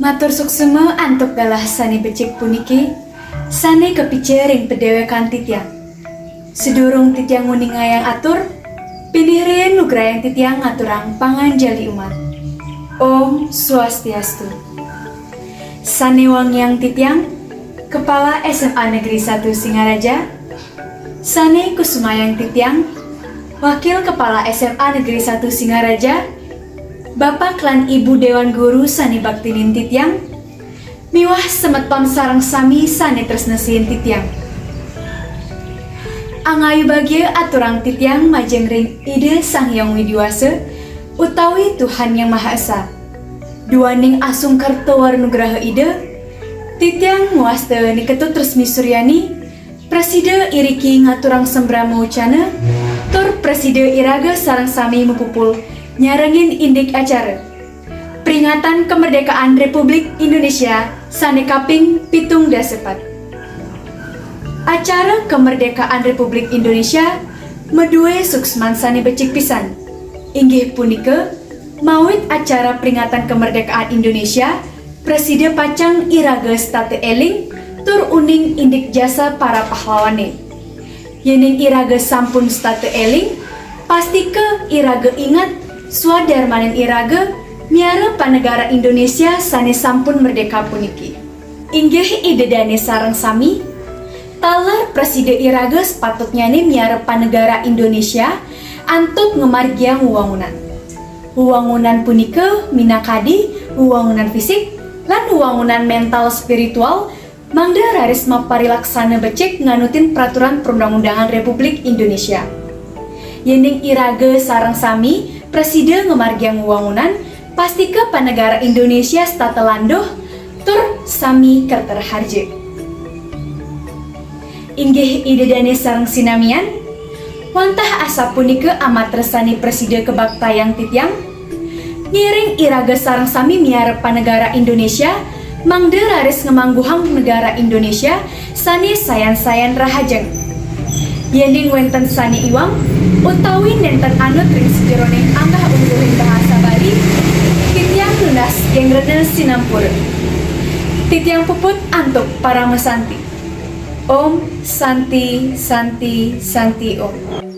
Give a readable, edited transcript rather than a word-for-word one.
Matur suksema antuk dalah sani becik puniki, sani kepicering pedewekan titiang. Sedurung titiang nguning ngayang atur, pinirin nugrayang titiang ngaturang panganjali umat. Om Swastiastu. Sani wangyang titiang, Kepala SMA Negeri 1 Singaraja. Sani Kusumayang titiang, Wakil Kepala SMA Negeri 1 Singaraja. Bapak lan Ibu Dewan Guru Sani Baktinin titiang, miwah semeton sareng sami sani tresnesiin titiang. Angayu bagia aturang titiang majeng ring ide Sang Hyang Widiwasa utawi Tuhan Yang Maha Esa. Duaning asung kerto warnugraha ide, titiang muaste niketut resmi Suryani, Preside iriki ngaturang sembramo ucana, tur Preside iraga sareng sami mupupul nyarengin indik acara peringatan kemerdekaan Republik Indonesia sane kaping 7 dasepat. Acara kemerdekaan Republik Indonesia medue suksman sane becik pisan, inggih punika mawit acara peringatan kemerdekaan Indonesia Preside pacang iraga state eling tur uning indik jasa para pahlawane. Yening iraga sampun state eling pastike iraga ingat swadarmanen iraga miara panegara Indonesia sane sampun merdeka puniki. Inggih idedane sareng sami talar Preside iraga sepatutnya miara panegara Indonesia antuk ngemargiang wewangunan. Wewangunan punika minakadi wewangunan fisik lan wewangunan mental spiritual mangda raris maparilaksana becik nganutin peraturan perundang-undangan Republik Indonesia. Yening iraga sareng sami Preside ngemargiang wewangunan pasti ke panegara Indonesia statelandoh tur sami kerterharje. Inggih idedane sareng sinamian wantah asa punika amat resani Preside kebaktayang titiang ngiring iraga sareng sami miarep panegara Indonesia mangde raris ngemangguhang negara Indonesia sani sayan-sayan rahajeng. Yening wenten sani iwang utawi nenten anut ring sejeroning angkah ungguling bahasa Bali titiang lunas gengrene sinampura. Titiang puput antuk para mesanti. Om Santi Santi Santi Om.